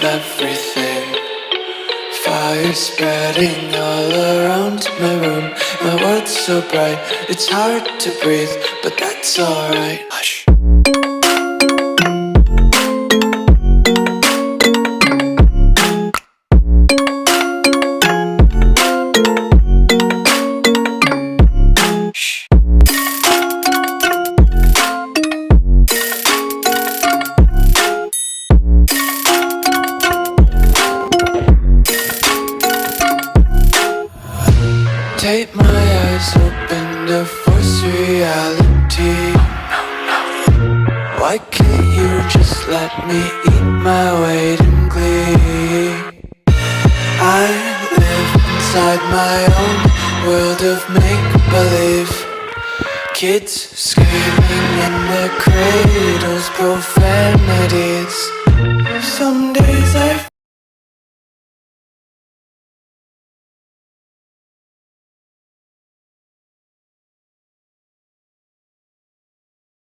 everything. Fire spreading all around my room. My world's so bright, it's hard to breathe, but that's alright. Hush. Take my eyes open to force reality. Why can't you just let me eat my weight in glee? I live inside my own world of make-believe. Kids screaming in their cradles, profanities. Someday